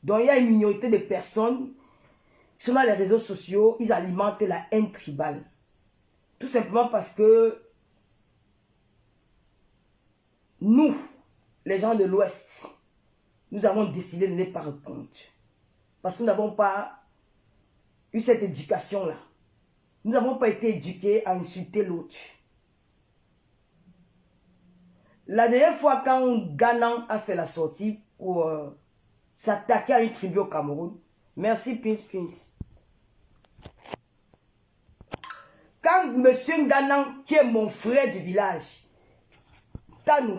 Donc il y a une minorité de personnes sur les réseaux sociaux, ils alimentent la haine tribale. Tout simplement parce que nous, les gens de l'Ouest, nous avons décidé de ne pas répondre. Parce que nous n'avons pas eu cette éducation-là. Nous n'avons pas été éduqués à insulter l'autre. La dernière fois, quand Ghana a fait la sortie pour s'attaquer à une tribu au Cameroun, merci Prince. Quand M. Ghana, qui est mon frère du village, Tanou,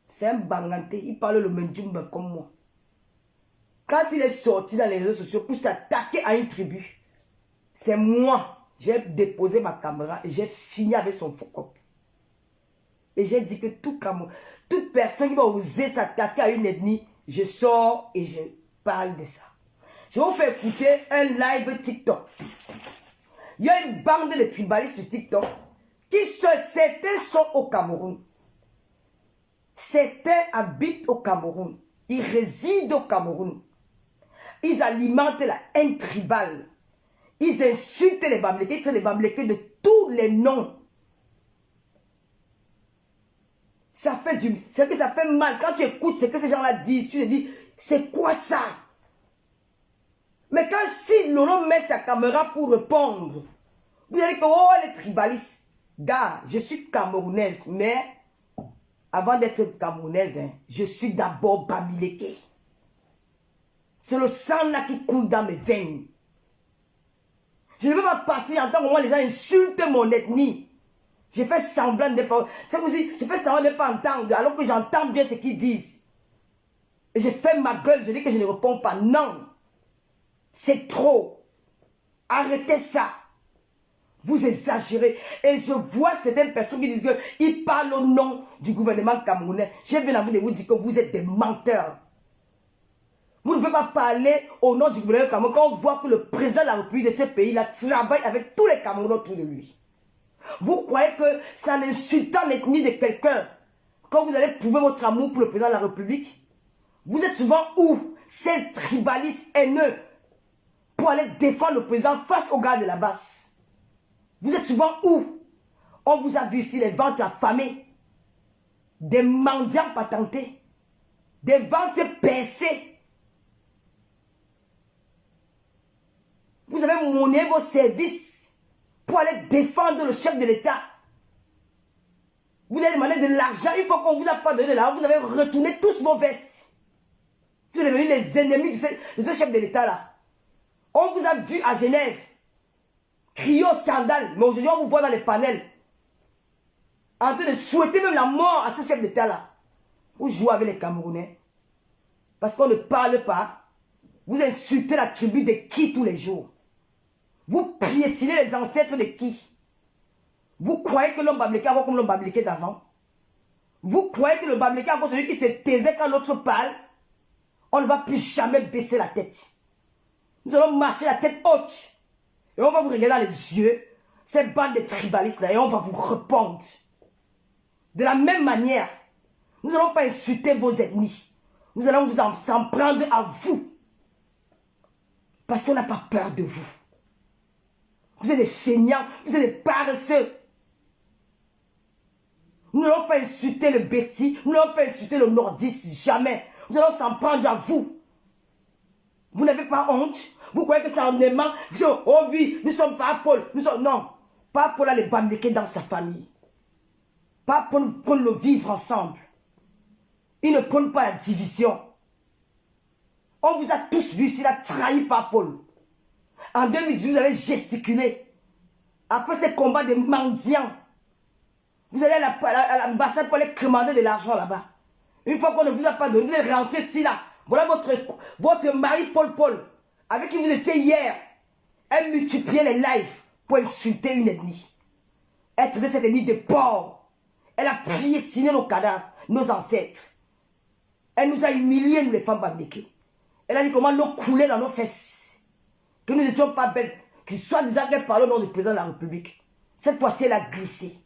c'est un banganté, il parle le Mendjumba comme moi. Quand il est sorti dans les réseaux sociaux pour s'attaquer à une tribu, c'est moi, j'ai déposé ma caméra et j'ai fini avec son focus. Et j'ai dit que toute personne qui va oser s'attaquer à une ethnie, je sors et je parle de ça. Je vais vous faire écouter un live TikTok. Il y a une bande de tribalistes sur TikTok certains sont au Cameroun. Certains habitent au Cameroun. Ils résident au Cameroun. Ils alimentent la haine tribale. Ils insultent les Bamileke. Ils sont les Bamileke de tous les noms. Ça fait c'est que ça fait mal. Quand tu écoutes ce que ces gens-là disent, tu te dis, c'est quoi ça? Mais quand si Lolo met sa caméra pour répondre, vous allez que, oh, les tribalistes. Gars, je suis camerounaise, mais avant d'être camerounaise, hein, je suis d'abord Bamileke. C'est le sang là qui coule dans mes veines. Je ne veux pas passer en tant que moi, les gens insultent mon ethnie. Je fais semblant de ne pas... C'est comme si je fais semblant de ne pas entendre, alors que j'entends bien ce qu'ils disent. Et je fais ma gueule, je dis que je ne réponds pas. Non. C'est trop. Arrêtez ça. Vous exagérez. Et je vois certaines personnes qui disent qu'ils parlent au nom du gouvernement camerounais. J'ai bien envie de vous dire que vous êtes des menteurs. Vous ne pouvez pas parler au nom du gouvernement camerounais quand on voit que le président de la République de ce pays-là travaille avec tous les Camerounais autour de lui. Vous croyez que c'est en insultant l'ethnie de quelqu'un quand vous allez prouver votre amour pour le président de la République? Vous êtes souvent où? Ces tribalistes haineux pour aller défendre le président face aux gars de la basse. Vous êtes souvent où? On vous a vu ici les ventres affamés, des mendiants patentés, des ventres percés. Vous avez monnaie vos services pour aller défendre le chef de l'État. Vous avez demandé de l'argent. Une fois qu'on ne vous a pas donné de l'argent, vous avez retourné tous vos vestes. Vous êtes devenus les ennemis de ce chef de l'État-là. On vous a vu à Genève crier au scandale. Mais aujourd'hui, on vous voit dans les panels en train de souhaiter même la mort à ce chef d'État-là. Vous jouez avec les Camerounais. Parce qu'on ne parle pas. Vous insultez la tribu de qui tous les jours? Vous piétinez les ancêtres de qui? Vous croyez que l'homme Bamileke est comme l'homme Bamileke d'avant? Vous croyez que le Bamileke est celui qui se taisait quand l'autre parle? On ne va plus jamais baisser la tête. Nous allons marcher la tête haute. Et on va vous regarder dans les yeux, cette bande de tribalistes là, et on va vous répondre. De la même manière, nous n'allons pas insulter vos ennemis. Nous allons vous en prendre à vous. Parce qu'on n'a pas peur de vous. Vous êtes des feignants, vous êtes des paresseux. Nous n'allons pas insulter le Betty, nous n'allons pas insulter le Nordiste, jamais. Nous allons s'en prendre à vous. Vous n'avez pas honte? Vous croyez que c'est en aimant? Oh oui, nous sommes pas Paul. Non, pas Paul a les Bamileke dans sa famille. Pas pour le vivre ensemble. Ils ne prennent pas la division. On vous a tous vu s'il a trahi par Paul. En 2010, vous avez gesticulé. Après ces combats de mendiants, vous allez à l'ambassade pour aller commander de l'argent là-bas. Une fois qu'on ne vous a pas donné, vous allez rentrer ici là. Voilà votre mari Paul, avec qui vous étiez hier. Elle multipliait les lives pour insulter une ethnie. Être de cette ethnie de porc. Elle a piétiné nos cadavres, nos ancêtres. Elle nous a humiliés, nous les femmes Bamileke. Elle a dit comment l'eau coulait dans nos fesses. Que nous n'étions pas belles. Qu'il soit disant qu'elle parlait au nom du président de la République. Cette fois-ci, elle a glissé.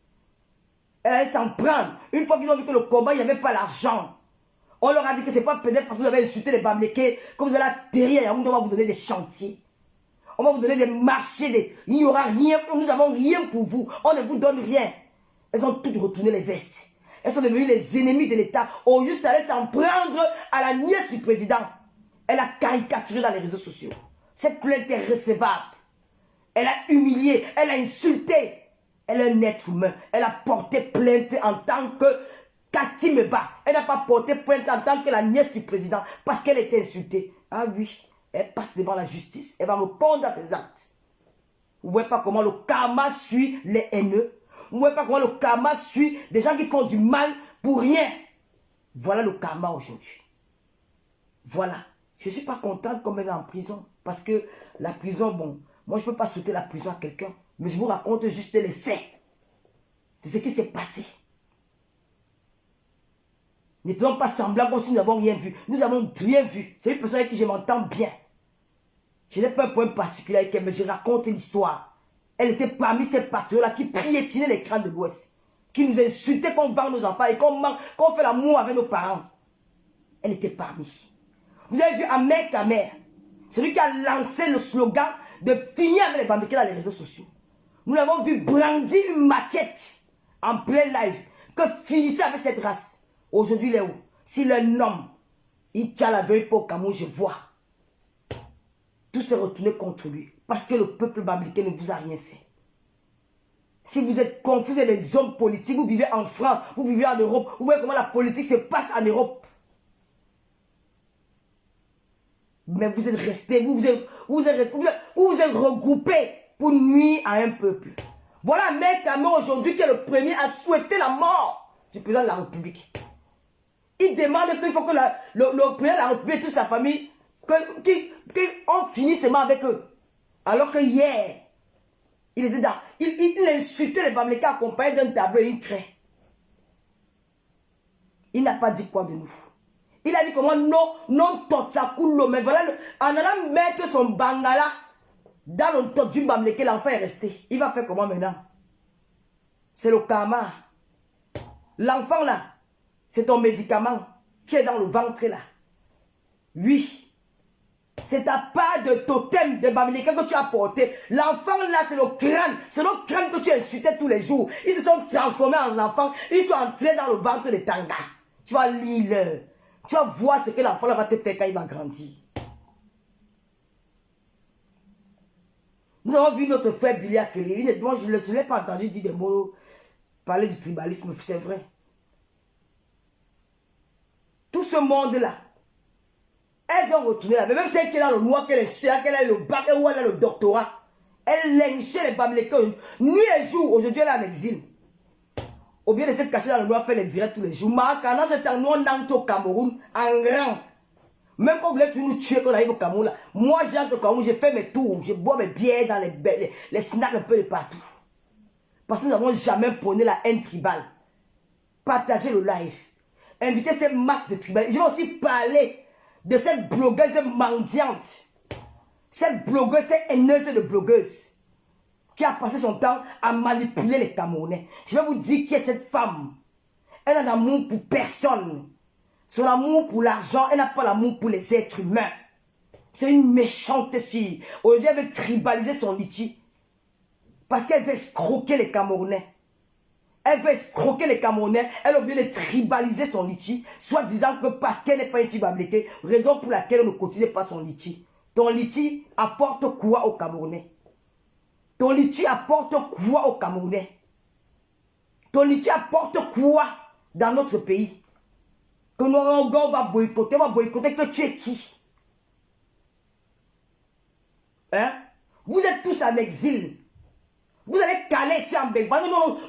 Elle allait s'en prendre. Une fois qu'ils ont vu que le combat, il n'y avait pas l'argent. On leur a dit que ce n'est pas peut-être parce que vous avez insulté les Bamileke que vous allez atterrir et on va vous donner des chantiers. On va vous donner des marchés, il n'y aura rien, nous n'avons rien pour vous, on ne vous donne rien. Elles ont toutes retourné les vestes. Elles sont devenues les ennemis de l'État. Au juste aller s'en prendre à la nièce du président. Elle a caricaturé dans les réseaux sociaux. Cette plainte est recevable. Elle a humilié, elle a insulté. Elle est un être humain. Elle a porté plainte en tant que Cathy Meba. Elle n'a pas porté plainte en tant que la nièce du président parce qu'elle était insultée. Ah oui, elle passe devant la justice. Elle va répondre à ses actes. Vous ne voyez pas comment le karma suit les haineux. Vous ne voyez pas comment le karma suit des gens qui font du mal pour rien. Voilà le karma aujourd'hui. Voilà. Je ne suis pas contente comme elle est en prison. Parce que la prison, bon, moi je ne peux pas souhaiter la prison à quelqu'un. Mais je vous raconte juste les faits de ce qui s'est passé. Ne faisons pas semblant comme si nous n'avons rien vu. Nous avons rien vu. C'est une personne avec qui je m'entends bien. Je n'ai pas un point particulier avec elle, mais je raconte l'histoire. Elle était parmi ces patriotes-là qui piétinaient les crânes de l'Ouest. Qui nous insultaient qu'on vend nos enfants et qu'on fait l'amour avec nos parents. Elle était parmi. Vous avez vu Ahmed Kamer, celui qui a lancé le slogan de finir avec les Bamileke dans les réseaux sociaux. Nous l'avons vu brandir une machette en plein live. Que finissait avec cette race. Aujourd'hui, il est où? S'il est un homme, il tient la veuille pour Cameroun, je vois. Tout s'est retourné contre lui. Parce que le peuple bamileke ne vous a rien fait. Si vous êtes confus des hommes politiques, vous vivez en France, vous vivez en Europe, vous voyez comment la politique se passe en Europe. Mais vous êtes restés, vous êtes regroupés pour nuire à un peuple. Voilà Ahmed Kamer aujourd'hui qui est le premier à souhaiter la mort du président de la République. Il demande qu'il faut que le président de la République et toute sa famille, qu'on finisse seulement avec eux. Alors que hier, il était dans, il insultait les Bamileke accompagnés d'un tableau et une craie. Il n'a pas dit quoi de nous. Il a dit comment non totsakulo, mais voilà, en allant mettre son bangala dans le tot du Bamileke, l'enfant est resté. Il va faire comment maintenant? C'est le karma. L'enfant là, c'est ton médicament qui est dans le ventre là. Oui. C'est ta part de totem de Bamileke que tu as porté. L'enfant là, c'est le crâne. C'est le crâne que tu insultais tous les jours. Ils se sont transformés en enfants. Ils sont entrés dans le ventre de Tanga. Tu vas lire. Tu vas voir ce que l'enfant va te faire quand il va grandir. Nous avons vu notre frère Billy Akele. Moi, je ne l'ai pas entendu dire des mots, parler du tribalisme, c'est vrai. Tout ce monde-là, elles ont retourné là. Même celle qui est dans le noir, qu'elle a le bac, ou elle a le doctorat. Elle lynchait les Bamileke nuit et jour. Aujourd'hui, elle est en exil. Au lieu de se cacher dans le noir, faire les directs tous les jours. Quand c'est un nom au Cameroun, en grand. Même quand vous voulez nous tuer quand on arrive au Cameroun, là, moi j'entre au Cameroun, je fais mes tours, je bois mes bières dans les snacks un peu de partout. Parce que nous n'avons jamais prôné la haine tribale. Partagez le live. Invitez ces marques de tribal. Je vais aussi parler de cette blogueuse mendiante. Cette blogueuse, cette haineuse de blogueuse. Qui a passé son temps à manipuler les Camerounais. Je vais vous dire qui est cette femme. Elle n'a d'amour pour personne. Son amour pour l'argent, elle n'a pas l'amour pour les êtres humains. C'est une méchante fille. Aujourd'hui, elle veut tribaliser son litchi. Parce qu'elle veut escroquer les Camerounais. Elle veut escroquer les Camerounais. Elle a oublié de tribaliser son litchi. Soit disant que parce qu'elle n'est pas une Bamileke, raison pour laquelle on ne continue pas son litchi. Ton litchi apporte quoi aux Camerounais? Ton litchi apporte quoi aux Camerounais? Ton litchi apporte quoi dans notre pays? Que on va boycotter que tu es qui? Hein? Vous êtes tous en exil. Vous allez caler ici en Belgique.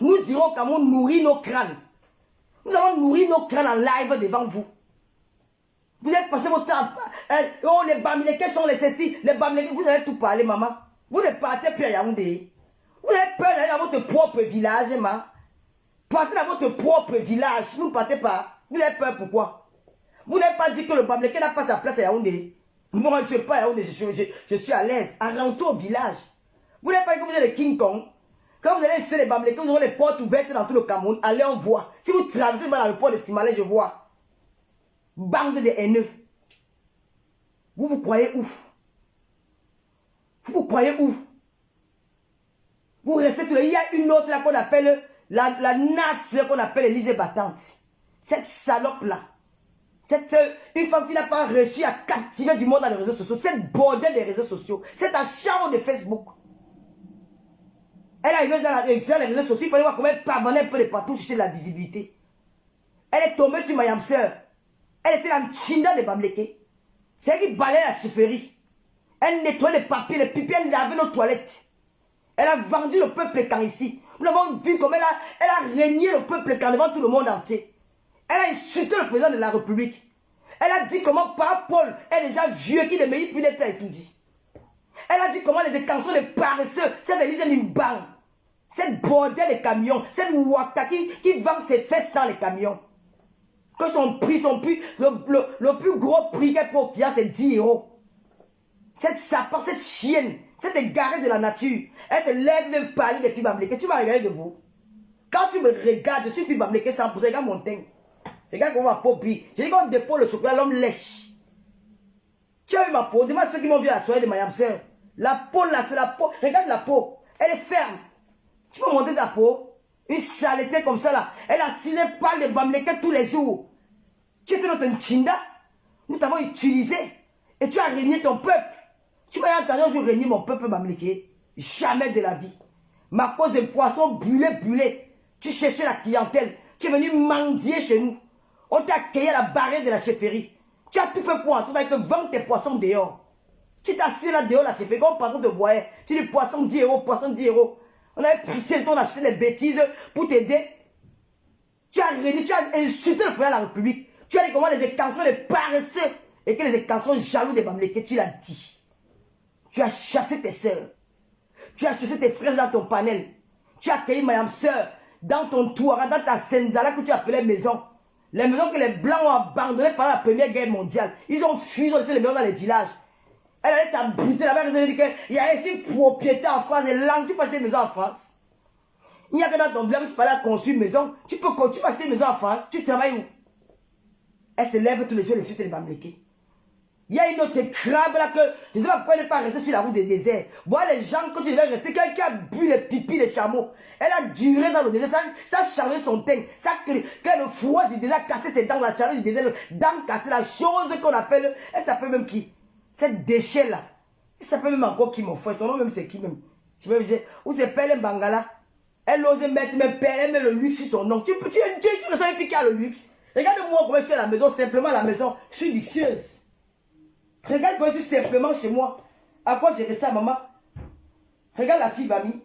Nous irons au Cameroun nourrir nos crânes. Nous allons nourrir nos crânes en live devant vous. Vous êtes passé votre temps. Oh, les Bamileke sont les ceci. Les Bamileke, vous allez tout parler, maman. Vous ne partez plus à Yaoundé. Vous avez peur d'aller dans votre propre village, maman. Partez dans votre propre village. Vous ne partez pas. Vous avez peur pourquoi? Vous n'avez pas dit que le Bamileke n'a pas sa place à Yaoundé. Moi, je ne suis pas à Yaoundé, je suis à l'aise. Rentrez au village. Vous n'avez pas dit que vous êtes les King Kong. Quand vous allez chez les Bamileke, vous aurez les portes ouvertes dans tout le Cameroun. Allez, on voit. Si vous traversez dans le port de Simalé, je vois. Bande de haineux. Vous vous croyez où? Vous vous croyez où? Vous restez tout le... Il y a une autre là qu'on appelle la nasse qu'on appelle Élysée battante. Cette salope-là. Une femme qui n'a pas réussi à captiver du monde dans les réseaux sociaux. Cette bordel des réseaux sociaux. Cette achat de Facebook. Elle est arrivée dans les réseaux sociaux. Il fallait voir comment elle pavonnait un peu de partout chercher de la visibilité. Elle est tombée sur Mayam Sœur. Elle était la Mchinda de Bamleke. C'est elle qui balayait la chefferie. Elle nettoyait les papiers, les pipis, elle lavait nos toilettes. Elle a vendu le peuple quand ici. Nous avons vu comment elle a régné le peuple quand devant tout le monde entier. Elle a insulté le président de la République. Elle a dit comment Paul est déjà vieux qui ne mérite plus d'être étudié. Elle a dit comment les écançons de paresseux, cette Élysée Mimban, cette bordel de camions, cette Waka qui vend ses fesses dans les camions. Que son prix, le plus gros prix qu'elle peut qu'il y a, c'est 10 €. Cette sapin, cette chienne, cette égarée de la nature, elle se lève même parler des filles bamléquées. Tu m'as regardé debout. Quand tu me regardes, je suis fille bamléquée 100%, regarde mon teint. Regarde comment ma peau brille. J'ai dit qu'on dépose le chocolat, l'homme lèche. Tu as vu ma peau? Demande ceux qui m'ont vu à la soirée de Mayam Sœur. La peau là, c'est la peau. Regarde la peau. Elle est ferme. Tu peux monter ta peau? Une saleté comme ça là. Elle assise par les bamléqués tous les jours. Tu étais notre Nchinda. Nous t'avons utilisé. Et tu as régné ton peuple. Tu m'as entendu un jour régner mon peuple bamléqué? Jamais de la vie. Ma cause de poisson brûlé. Tu cherchais la clientèle. Tu es venu mendier chez nous. On t'a accueilli à la barrière de la chefferie. Tu as tout fait pour entendre avec vendre tes poissons dehors. Tu t'es assis là dehors la chefferie. Quand poisson te voyait, tu dis poisson 10 €, poisson 10 €. On avait pris le temps d'acheter des bêtises pour t'aider. Tu as régné, tu as insulté le président de la République. Tu as dit comment les écançons, les paresseux, et que les écançons jaloux des bamléqués, tu l'as dit. Tu as chassé tes sœurs. Tu as chassé tes frères dans ton panel. Tu as accueilli Mayam Sœur dans ton Touara, dans ta Senzala que tu appelais maison. Les maisons que les Blancs ont abandonnées pendant la Première Guerre mondiale. Ils ont fui, ils ont laissé les maisons dans les villages. Elle allait s'abriter là-bas, elle a dit qu'il y a ici une propriété en France, et langue, tu peux acheter une maison en France. Il n'y a que dans ton village, tu peux aller construire une maison, tu peux acheter une maison en France, tu travailles où? Elle se lève tous les jours, les suites les bamléqués. Il y a une autre crabe là que je ne sais pas pourquoi elle n'est pas restée sur la route des déserts. Voilà les gens, quand tu devais rester, quelqu'un qui a bu les pipis, les chameaux. Elle a duré dans le désert, ça a chargé son teint. Ça que le froid du désert a cassé ses dents, la chaleur du désert, dents cassées, la chose qu'on appelle, elle s'appelle même qui? Cette déchet là. Elle s'appelle même encore qui, mon frère? Son nom même c'est qui même? Je vais me dire, où c'est Pelle Bangala? Elle ose mettre même Pelle, elle met le luxe sur son nom. Tu le sens une fille qui a le luxe. Regarde-moi comment je suis à la maison, simplement à la maison, je suis luxueuse. Regarde comment je suis simplement chez moi. À quoi j'ai fait ça, maman? Regarde la fille Bami.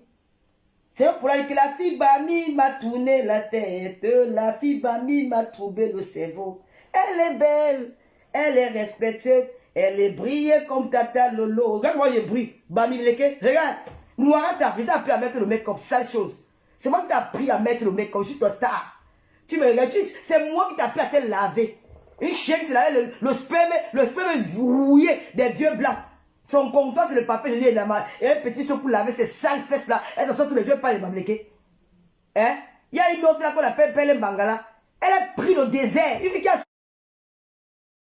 C'est pour la que la fille Bami m'a tourné la tête. La fille Bami m'a trouvé le cerveau. Elle est belle. Elle est respectueuse. Elle est brillée comme Tata Lolo. Regarde moi je brille. Bami Bleke. Regarde. Noirata, je t'ai appris à mettre le make-up. Sale chose. C'est moi qui t'ai appris à mettre le make-up. Je suis ta star. Tu me regardes. C'est moi qui t'ai appris à te laver. Une chienne, c'est là, le sperme rouillé des vieux blancs. Son comptoir, c'est le papier, je dis, et un petit saut pour laver ces sales fesses là. Elle s'en sort tous les jours, pas les bamléqués. Hein? Il y a une autre là qu'on appelle Pelle Bangala. Elle a pris le désert. Une fille qui a